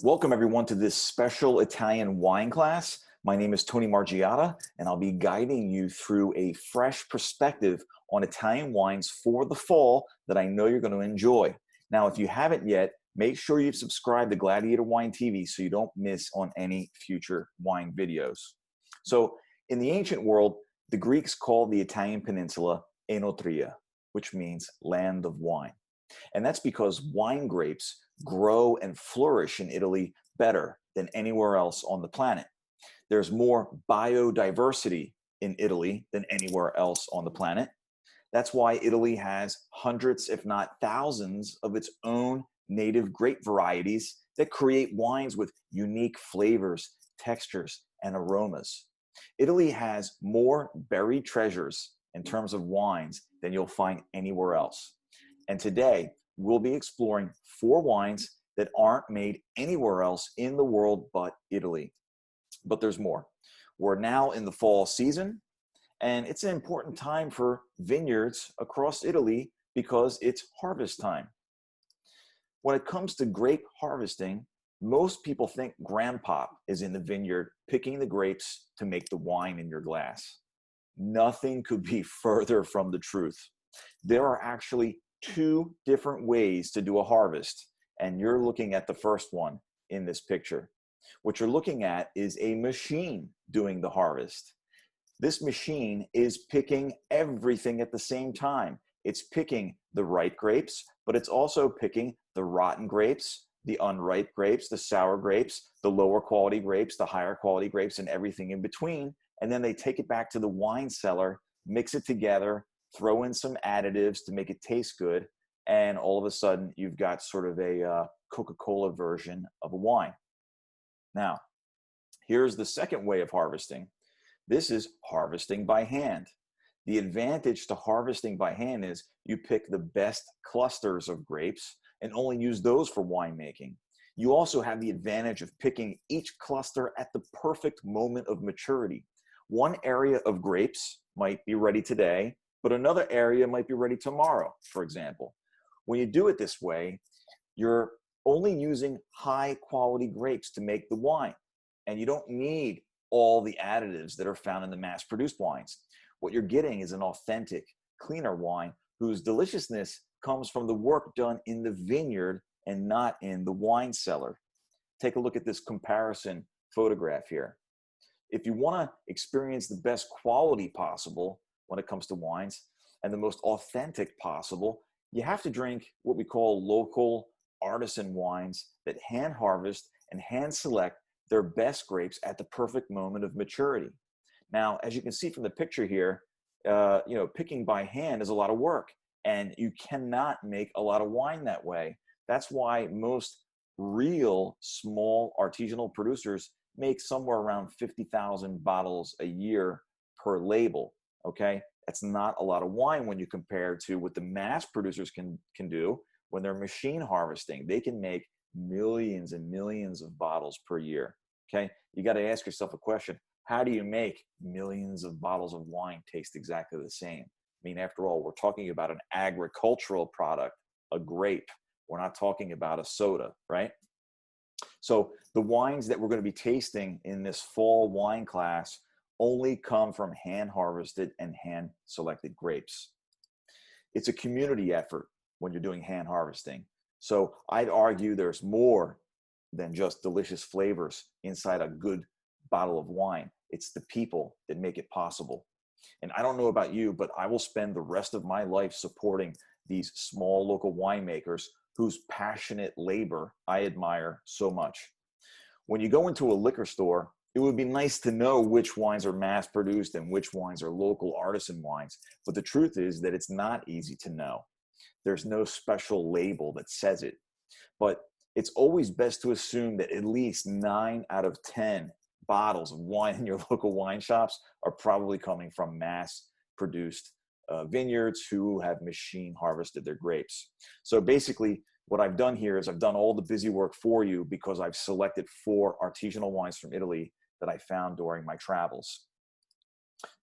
Welcome everyone to this special Italian wine class. My name is Tony Margiotta, and I'll be guiding you through a fresh perspective on Italian wines for the fall that I know you're going to enjoy. Now, if you haven't yet, make sure you've subscribed to Gladiator Wine TV so you don't miss on any future wine videos. So in the ancient world, the Greeks called the Italian peninsula Enotria, which means land of wine. And that's because wine grapes grow and flourish in Italy better than anywhere else on the planet. There's more biodiversity in Italy than anywhere else on the planet. That's why Italy has hundreds, if not thousands, of its own native grape varieties that create wines with unique flavors, textures, and aromas. Italy has more buried treasures in terms of wines than you'll find anywhere else. And today, we'll be exploring 4 wines that aren't made anywhere else in the world but Italy. But there's more. We're now in the fall season, and it's an important time for vineyards across Italy because it's harvest time. When it comes to grape harvesting, most people think Grandpa is in the vineyard picking the grapes to make the wine in your glass. Nothing could be further from the truth. There are actually 2 different ways to do a harvest, and you're looking at the first one in this picture. What you're looking at is a machine doing the harvest. This machine is picking everything at the same time. It's picking the ripe grapes, but it's also picking the rotten grapes, the unripe grapes, the sour grapes, the lower quality grapes, the higher quality grapes, and everything in between. And then they take it back to the wine cellar, mix it together, throw in some additives to make it taste good, and all of a sudden you've got sort of a Coca-Cola version of a wine. Now, here's the second way of harvesting. This is harvesting by hand. The advantage to harvesting by hand is you pick the best clusters of grapes and only use those for winemaking. You also have the advantage of picking each cluster at the perfect moment of maturity. One area of grapes might be ready today, but another area might be ready tomorrow, for example. When you do it this way, you're only using high quality grapes to make the wine, and you don't need all the additives that are found in the mass-produced wines. What you're getting is an authentic, cleaner wine whose deliciousness comes from the work done in the vineyard and not in the wine cellar. Take a look at this comparison photograph here. If you want to experience the best quality possible when it comes to wines and the most authentic possible, you have to drink what we call local artisan wines that hand harvest and hand select their best grapes at the perfect moment of maturity. Now, as you can see from the picture here, picking by hand is a lot of work, and you cannot make a lot of wine that way. That's why most real small artisanal producers make somewhere around 50,000 bottles a year per label. Okay, that's not a lot of wine when you compare to what the mass producers can do when they're machine harvesting. They can make millions and millions of bottles per year. Okay, you got to ask yourself a question. How do you make millions of bottles of wine taste exactly the same? I mean, after all, we're talking about an agricultural product, a grape. We're not talking about a soda, right? So the wines that we're going to be tasting in this fall wine class only come from hand harvested and hand selected grapes. It's a community effort when you're doing hand harvesting. So I'd argue there's more than just delicious flavors inside a good bottle of wine. It's the people that make it possible. And I don't know about you, but I will spend the rest of my life supporting these small local winemakers whose passionate labor I admire so much. When you go into a liquor store, it would be nice to know which wines are mass produced and which wines are local artisan wines. But the truth is that it's not easy to know. There's no special label that says it. But it's always best to assume that at least 9 out of 10 bottles of wine in your local wine shops are probably coming from mass produced vineyards who have machine harvested their grapes. So basically, what I've done here is I've done all the busy work for you because I've selected 4 artisanal wines from Italy that I found during my travels.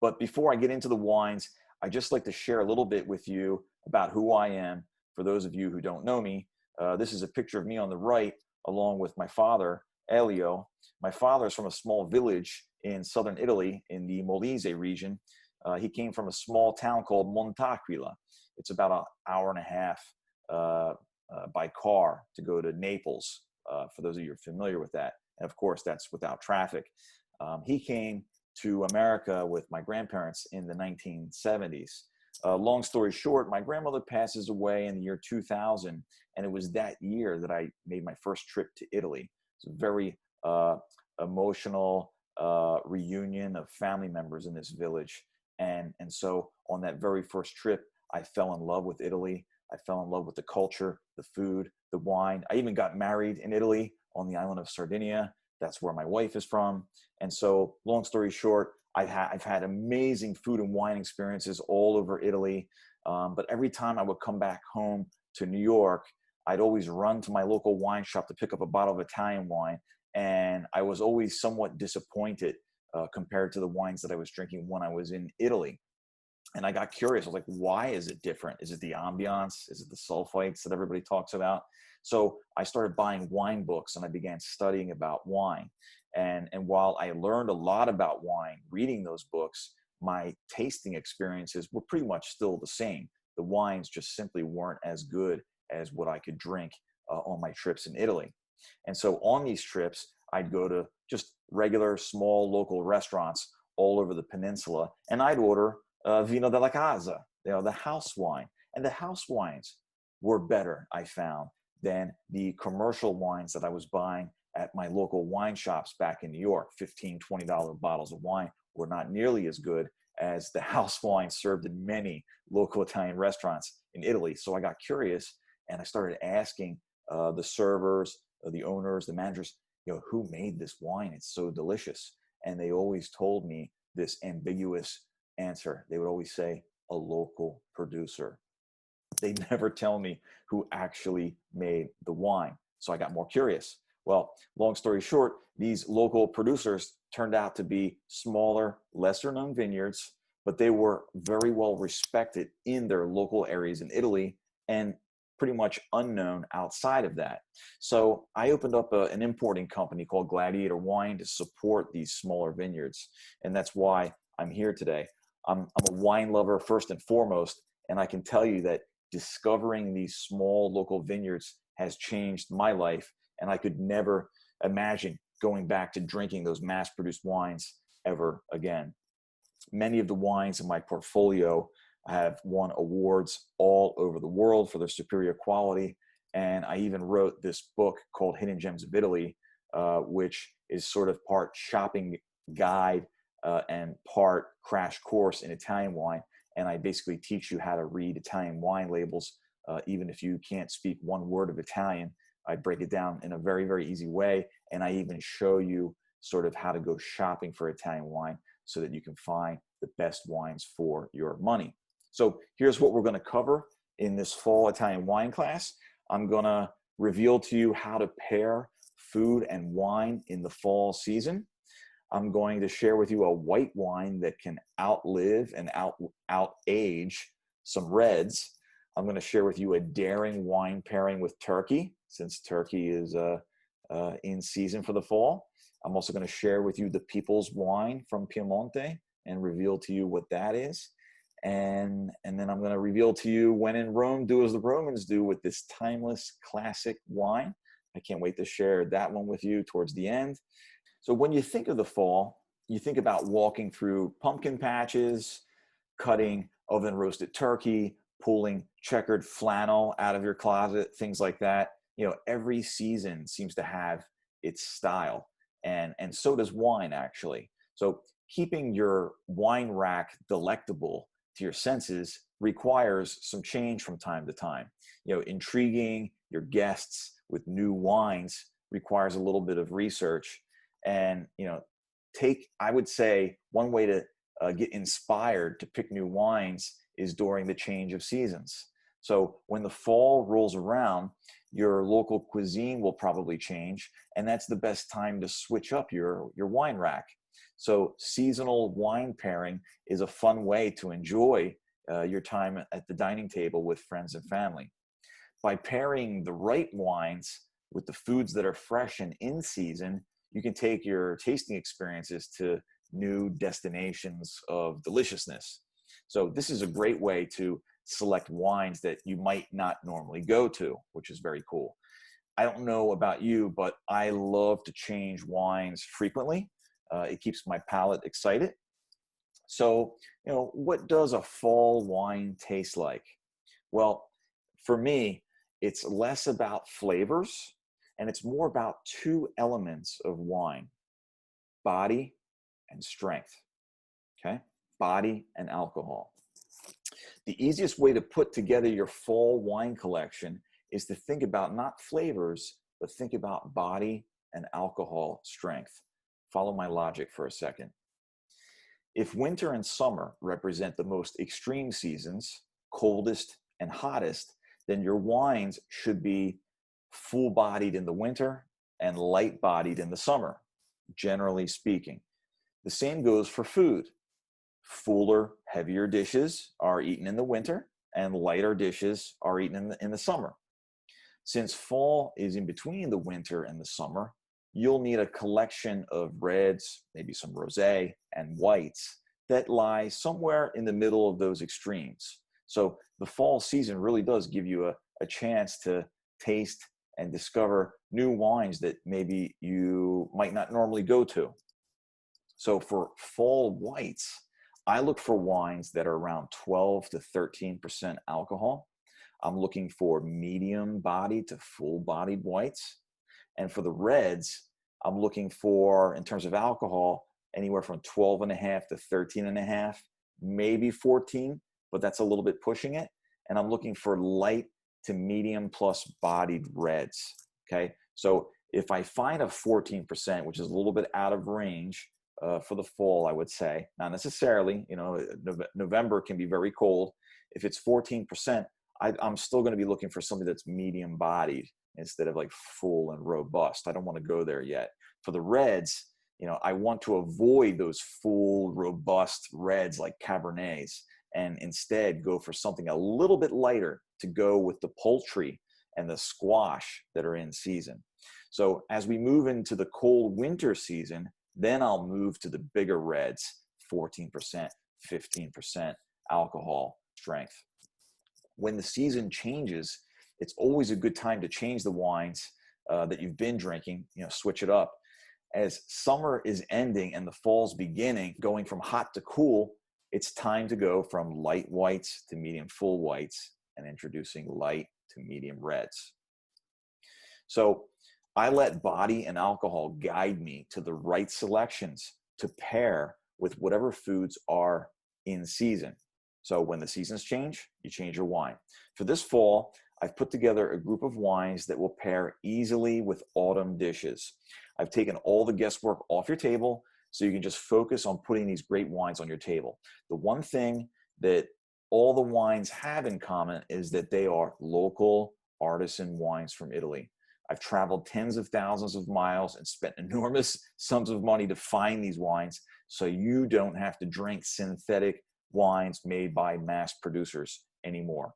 But before I get into the wines, I'd just like to share a little bit with you about who I am. For those of you who don't know me, this is a picture of me on the right along with my father, 𝐒𝐲𝐤𝐤. My father is from a small village in southern Italy in the Molise region. He came from a small town called Montaquila. It's about an hour and a half by car to go to Naples, for those of you who are familiar with that. And of course, that's without traffic. He came to America with my grandparents in the 1970s. Long story short, my grandmother passes away in the year 2000, and it was that year that I made my first trip to Italy. It's a very emotional reunion of family members in this village. And so on that very first trip, I fell in love with Italy. I fell in love with the culture, the food, the wine. I even got married in Italy on the island of Sardinia. That's where my wife is from. And so long story short, I've had amazing food and wine experiences all over Italy. But every time I would come back home to New York, I'd always run to my local wine shop to pick up a bottle of Italian wine. And I was always somewhat disappointed compared to the wines that I was drinking when I was in Italy. And I got curious. I was like, why is it different? Is it the ambiance? Is it the sulfites that everybody talks about? So I started buying wine books and I began studying about wine. And while I learned a lot about wine reading those books, my tasting experiences were pretty much still the same. The wines just simply weren't as good as what I could drink on my trips in Italy. And so on these trips, I'd go to just regular small local restaurants all over the peninsula, and I'd order vino della casa, the house wine. And the house wines were better, I found, than the commercial wines that I was buying at my local wine shops back in New York. $15, $20 bottles of wine were not nearly as good as the house wine served in many local Italian restaurants in Italy. So I got curious and I started asking the servers, the owners, the managers, who made this wine? It's so delicious. And they always told me this ambiguous answer. They would always say, a local producer. They never tell me who actually made the wine. So I got more curious. Well, long story short, these local producers turned out to be smaller, lesser known vineyards, but they were very well respected in their local areas in Italy and pretty much unknown outside of that. So I opened up an importing company called Gladiator Wine to support these smaller vineyards. And that's why I'm here today. I'm a wine lover first and foremost, and I can tell you that discovering these small local vineyards has changed my life, and I could never imagine going back to drinking those mass-produced wines ever again. Many of the wines in my portfolio have won awards all over the world for their superior quality, and I even wrote this book called Hidden Gems of Italy, which is sort of part shopping guide and part crash course in Italian wine. And I basically teach you how to read Italian wine labels, even if you can't speak one word of Italian. I break it down in a very, very easy way. And I even show you sort of how to go shopping for Italian wine so that you can find the best wines for your money. So here's what we're going to cover in this fall Italian wine class. I'm going to reveal to you how to pair food and wine in the fall season. I'm going to share with you a white wine that can outlive and out-age some reds. I'm going to share with you a daring wine pairing with turkey, since turkey is in season for the fall. I'm also going to share with you the people's wine from Piemonte and reveal to you what that is. And then I'm going to reveal to you, when in Rome, do as the Romans do, with this timeless classic wine. I can't wait to share that one with you towards the end. So when you think of the fall, you think about walking through pumpkin patches, cutting oven roasted turkey, pulling checkered flannel out of your closet, things like that. Every season seems to have its style, and so does wine, actually. So keeping your wine rack delectable to your senses requires some change from time to time. Intriguing your guests with new wines requires a little bit of research. And, I would say one way to get inspired to pick new wines is during the change of seasons. So when the fall rolls around, your local cuisine will probably change, and that's the best time to switch up your wine rack. So seasonal wine pairing is a fun way to enjoy your time at the dining table with friends and family. By pairing the right wines with the foods that are fresh and in season, you can take your tasting experiences to new destinations of deliciousness. So this is a great way to select wines that you might not normally go to, which is very cool. I don't know about you, but I love to change wines frequently. It keeps my palate excited. So, what does a fall wine taste like? Well, for me, it's less about flavors and it's more about two elements of wine: body and strength. Okay? Body and alcohol. The easiest way to put together your fall wine collection is to think about not flavors, but think about body and alcohol strength. Follow my logic for a second. If winter and summer represent the most extreme seasons, coldest and hottest, then your wines should be full-bodied in the winter and light-bodied in the summer, generally speaking. The same goes for food. Fuller, heavier dishes are eaten in the winter, and lighter dishes are eaten in the summer. Since fall is in between the winter and the summer, you'll need a collection of reds, maybe some rosé, and whites that lie somewhere in the middle of those extremes. So the fall season really does give you a chance to taste and discover new wines that maybe you might not normally go to. So for fall whites, I look for wines that are around 12 to 13% alcohol. I'm looking for medium-bodied to full-bodied whites. And for the reds, I'm looking for, in terms of alcohol, anywhere from 12.5 to 13.5, maybe 14, but that's a little bit pushing it. And I'm looking for light to medium plus bodied reds, okay? So if I find a 14%, which is a little bit out of range for the fall, I would say, not necessarily, November can be very cold. If it's 14%, I'm still going to be looking for something that's medium bodied instead of like full and robust. I don't want to go there yet. For the reds, I want to avoid those full, robust reds like Cabernets and instead go for something a little bit lighter to go with the poultry and the squash that are in season. So as we move into the cold winter season, then I'll move to the bigger reds, 14%, 15% alcohol strength. When the season changes, it's always a good time to change the wines that you've been drinking, switch it up. As summer is ending and the fall's beginning, going from hot to cool, it's time to go from light whites to medium full whites and introducing light to medium reds. So I let body and alcohol guide me to the right selections to pair with whatever foods are in season. So when the seasons change, you change your wine. For this fall, I've put together a group of wines that will pair easily with autumn dishes. I've taken all the guesswork off your table so you can just focus on putting these great wines on your table. The one thing that all the wines have in common is that they are local artisan wines from Italy. I've traveled tens of thousands of miles and spent enormous sums of money to find these wines so you don't have to drink synthetic wines made by mass producers anymore.